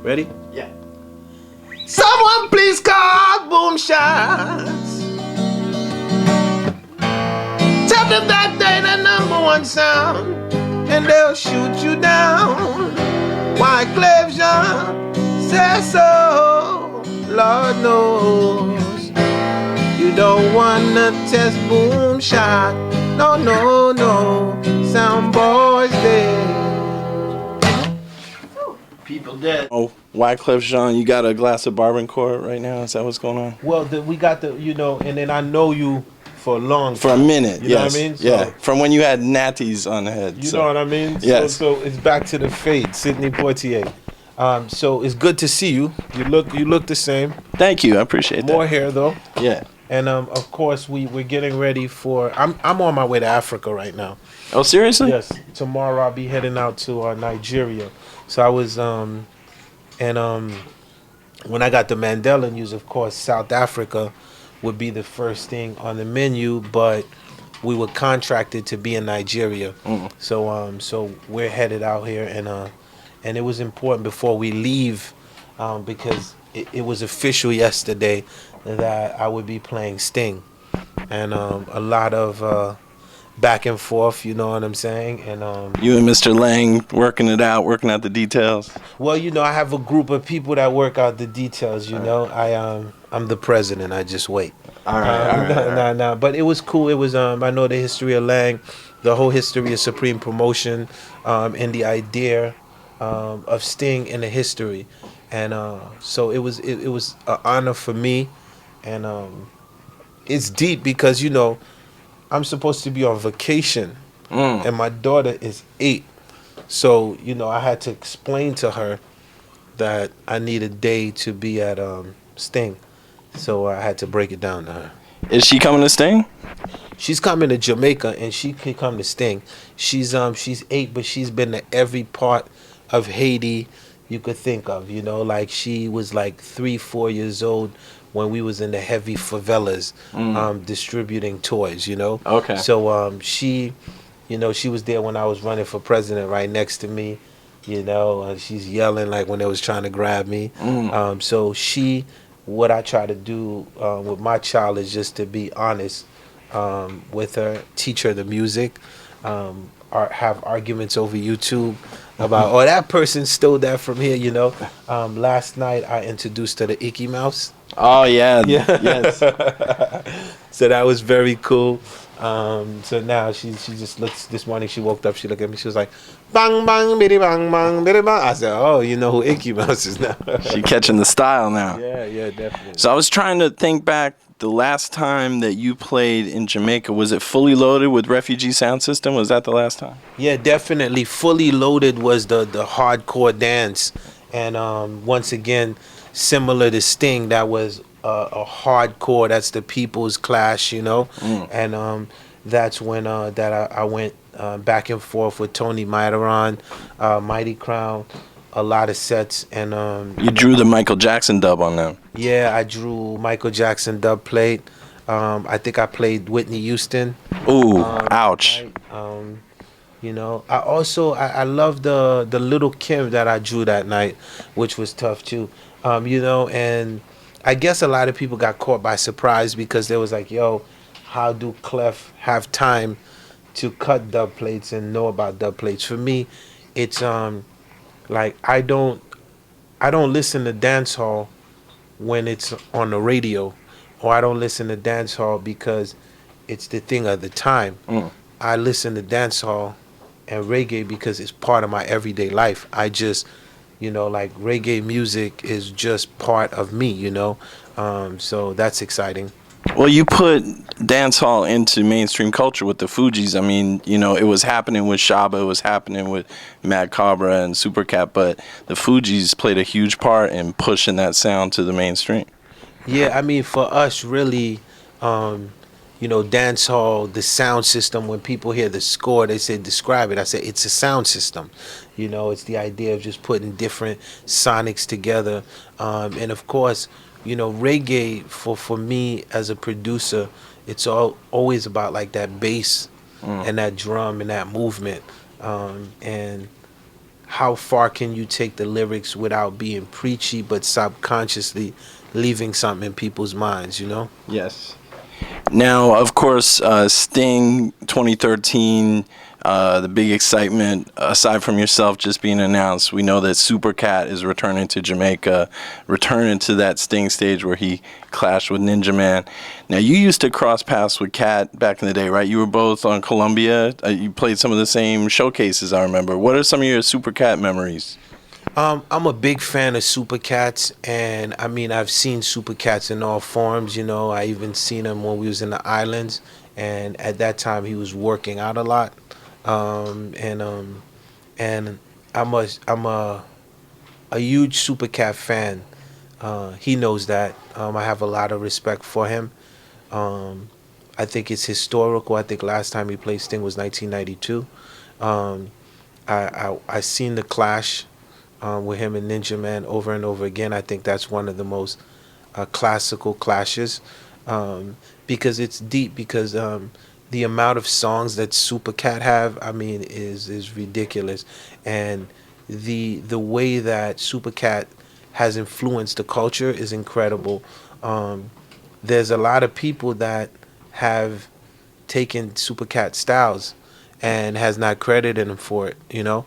Ready? Yeah. Someone please call boom shots. Tell them that they the number one sound, and they'll shoot you down. Wyclef Jean says so. Lord knows you don't wanna test boom shot. No, no, no. Sound boys dead. People dead. Oh, Wyclef Jean, you got a glass of Barbancourt right now? Is that what's going on? Well, we got the, and then I know you for a long time. For a minute, you yes. know what I mean? Yeah, So, from when you had natties on the head. you know what I mean? Yes. So it's back to the fade, Sidney Poitier. So it's good to see you. You look the same. Thank you, I appreciate that. More hair though. Yeah. And of course we're getting ready for. I'm on my way to Africa right now. Oh, seriously? Yes. Tomorrow I'll be heading out to Nigeria. So I was when I got the Mandela news, of course, South Africa would be the first thing on the menu, but we were contracted to be in Nigeria. So we're headed out here, and it was important before we leave, because it was official yesterday that I would be playing Sting, and a lot of back and forth, you know what I'm saying? And You and Mr. Lang working out the details. well, I have a group of people that work out the details, I'm the president, I just wait. All right. Nah. But it was cool. It was I know the history of Lang, the whole history of Supreme Promotion, and the idea of Sting in the history. And so it was an honor for me, and it's deep because I'm supposed to be on vacation, and my daughter is 8. So, I had to explain to her that I need a day to be at Sting. So I had to break it down to her. Is she coming to Sting? She's coming to Jamaica, and she can come to Sting. She's 8, but she's been to every part of Haiti you could think of. Like she was like 3-4 years old when we was in the heavy favelas, distributing toys. Okay. So she was there when I was running for president, right next to me. She's yelling like when they was trying to grab me. So what I try to do with my child is just to be honest with her, teach her the music, have arguments over YouTube about, oh, that person stole that from here, Last night I introduced her to Icky Mouse. Oh, yeah. Yes. So that was very cool. So now she just looks, this morning she woke up, she looked at me, she was like, bang, bang, biddy, bang, bang, biddy, bang. I said, oh, you know who Icky Mouse is now. She catching the style now. Yeah, definitely. So I was trying to think back, the last time that you played in Jamaica, was it Fully Loaded with Refugee sound system? Was that the last time? Yeah, definitely. Fully Loaded was the hardcore dance. And once again, similar to Sting, that was a hardcore, that's the People's Clash, And that's when I went back and forth with Tony Miteron, Mighty Crown, a lot of sets. And You drew the Michael Jackson dub on them. yeah, I drew Michael Jackson dub plate. I think I played Whitney Houston. Ooh, ouch. Right? I love the Little Kim that I drew that night, which was tough too. And I guess a lot of people got caught by surprise because they was like, yo, how do Clef have time to cut dub plates and know about dub plates? For me, it's like I don't listen to dancehall when it's on the radio, or I don't listen to dancehall because it's the thing of the time. I listen to dancehall and reggae because it's part of my everyday life. I just, like reggae music is just part of me, so that's exciting. Well, you put dancehall into mainstream culture with the Fugees. I mean, it was happening with Shaba, it was happening with Mad Cobra and Supercat, but the Fugees played a huge part in pushing that sound to the mainstream. Yeah, I mean, for us, really, dancehall, the sound system, when people hear the score, they say, describe it. I say, it's a sound system. It's the idea of just putting different sonics together. And of course, reggae, for me as a producer, it's always about like that bass and that drum and that movement. And how far can you take the lyrics without being preachy, but subconsciously leaving something in people's minds, you know? Yes. Now, of course, Sting 2013, the big excitement, aside from yourself just being announced, we know that Super Cat is returning to Jamaica, returning to that Sting stage where he clashed with Ninja Man. Now, you used to cross paths with Cat back in the day, right? You were both on Columbia. You played some of the same showcases, I remember. What are some of your Super Cat memories? I'm a big fan of Super Cats, and I mean I've seen Super Cats in all forms. You know, I even seen him when we was in the islands, and at that time he was working out a lot. Um, and um, and I'm a huge Super Cat fan. He knows that. I have a lot of respect for him. Um, I think it's historical. I think last time he played Sting was 1992. Um, I seen the clash with him and Ninja Man over and over again. I think that's one of the most classical clashes because it's deep. Because the amount of songs that Super Cat have, I mean, is ridiculous, and the way that Super Cat has influenced the culture is incredible. Um, there's a lot of people that have taken Super Cat styles and has not credited him for it, you know.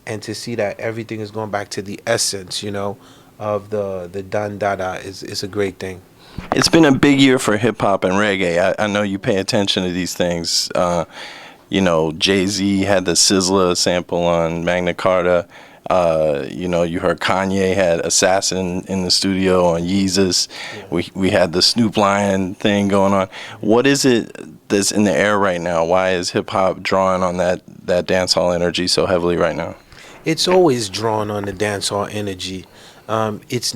And to see that everything is going back to the essence, you know, of the Dan Dada is a great thing. It's been a big year for hip hop and reggae. I know you pay attention to these things. You know, Jay Z had the Sizzla sample on Magna Carta. You know, you heard Kanye had Assassin in the studio on Yeezus. Yeah. We had the Snoop Lion thing going on. What is it that's in the air right now? Why is hip hop drawing on that dancehall energy so heavily right now? It's always drawn on the dancehall energy. It's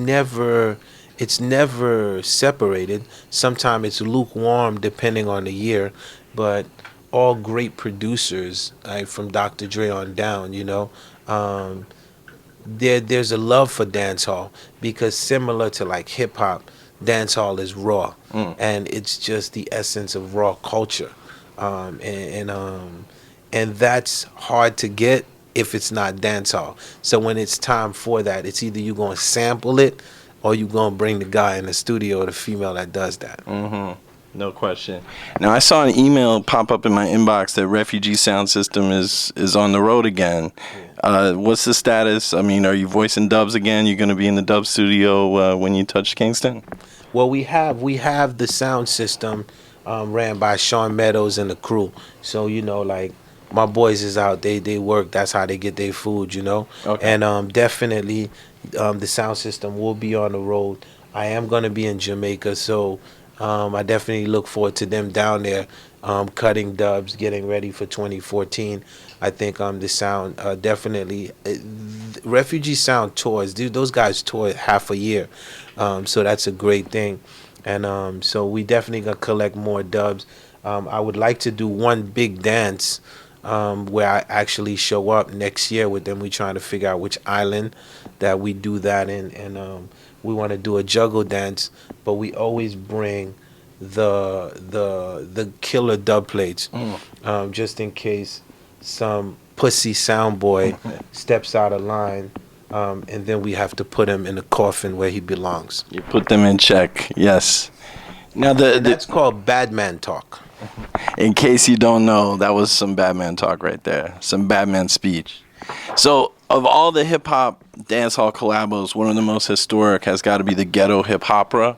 never separated. Sometimes it's lukewarm depending on the year, but all great producers, like from Dr. Dre on down, you know, um, there's a love for dancehall because similar to like hip hop, dancehall is raw, Mm. and it's just the essence of raw culture, um, and and, um, and that's hard to get if it's not dancehall. So when it's time for that, it's either you gonna sample it or you gonna bring the guy in the studio or the female that does that. Mm-hmm. No question. Now I saw an email pop up in my inbox that Refugee Sound System is on the road again. Yeah. What's the status? I mean, are you voicing dubs again? You're going to be in the dub studio when you touch Kingston? Well, we have the sound system ran by Sean Meadows and the crew. So you know, like my boys is out, they work. That's how they get their food, you know. Okay. And definitely, the sound system will be on the road. I am gonna be in Jamaica, so I definitely look forward to them down there, cutting dubs, getting ready for 2014. I think the sound definitely Refugee Sound tours. Dude, those guys tour half a year, so that's a great thing. And so we definitely gonna collect more dubs. I would like to do one big dance where I actually show up next year with them. We trying to figure out which island that we do that in, and we want to do a juggle dance, but we always bring the killer dub plates, Mm. just in case some pussy sound boy steps out of line, and then we have to put him in a coffin where he belongs. You put them in check. Yes. Now And that's called bad man talk. in case you don't know, that was some Batman talk right there. Some Batman speech. So, of all the hip hop dancehall collabos, one of the most historic has got to be the Ghetto Hip Opera.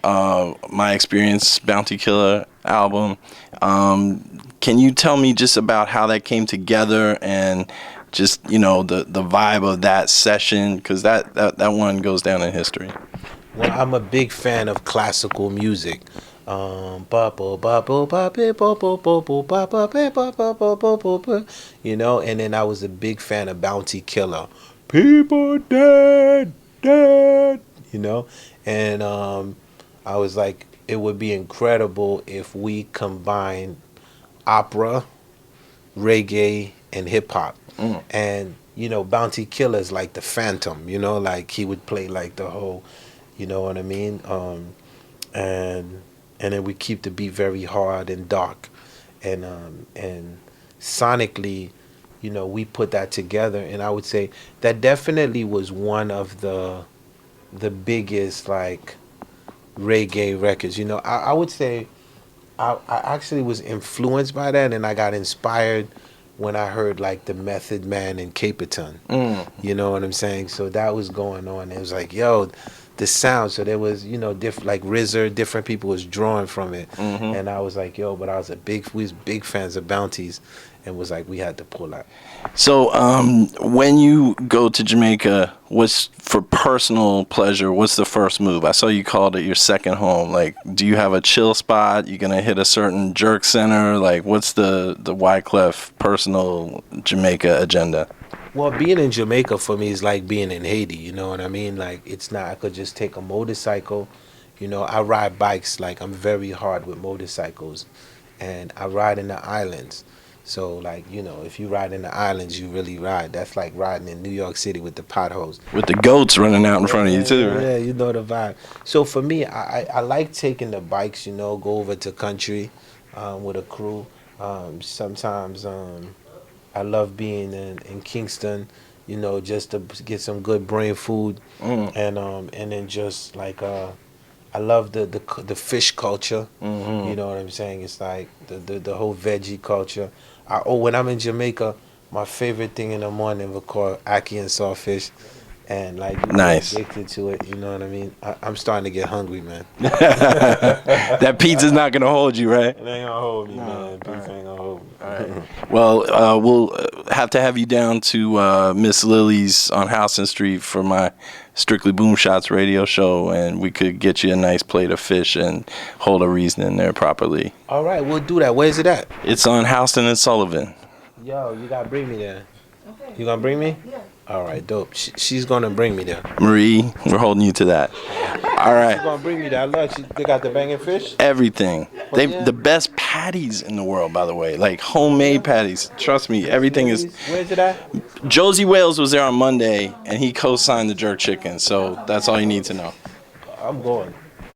My Experience Bounty Killer album. Can you tell me just about how that came together and just the vibe of that session? Because that one goes down in history. Well, I'm a big fan of classical music. You know, and then I was a big fan of Bounty Killer. People dead, dead. You know, and I was like, it would be incredible if we combine opera, reggae, and hip hop. Mm. And you know, Bounty Killer is like the Phantom. You know, like he would play like the whole. You know what I mean? And then we keep the beat very hard and dark, and sonically, we put that together, and I would say that definitely was one of the biggest like reggae records. I would say I actually was influenced by that, and I got inspired when I heard like the Method Man in Caperton. You know what I'm saying? So that was going on. It was like, yo, the sound. So there was, different like RZA, different people was drawing from it, and I was like, yo, but we was big fans of Bounties, and was like, we had to pull out. So, when you go to Jamaica, what's for personal pleasure? What's the first move? I saw you called it your second home. Like, do you have a chill spot? You gonna hit a certain jerk center? Like, what's the Wyclef personal Jamaica agenda? Well, being in Jamaica for me is like being in Haiti. You know what I mean? Like, it's not. I could just take a motorcycle. I ride bikes. Like, I'm very hard with motorcycles, and I ride in the islands. So, like, if you ride in the islands, you really ride. That's like riding in New York City with the potholes. With the goats running out in front of you too, right? Yeah, you know the vibe. So for me, I like taking the bikes. Go over to country with a crew. Sometimes I love being in Kingston. Just to get some good brain food, and then just like I love the fish culture. You know what I'm saying? It's like the whole veggie culture. When I'm in Jamaica, my favorite thing in the morning we call ackee and sawfish, and like you Nice. get addicted to it. You know what I mean? I'm starting to get hungry, man. That pizza's not gonna hold you, right? It ain't gonna hold me, man. Pizza ain't gonna hold me. Well, we'll have to have you down to Miss Lily's on Houston Street for my Strictly Boom Shots radio show, and we could get you a nice plate of fish and hold a reason in there properly. All right, we'll do that. Where's it at? It's on Houston and Sullivan. Yo, you gotta bring me there. You gonna bring me? Yeah. All right, dope. She's gonna bring me there. Marie, we're holding you to that. All right. She's gonna bring me there. I love. They got the banging fish. Everything. They the best patties in the world, by the way. Like homemade patties. Trust me, everything is. Where's it at? Josie Wales was there on Monday, and he co-signed the jerk chicken. So that's all you need to know. I'm going.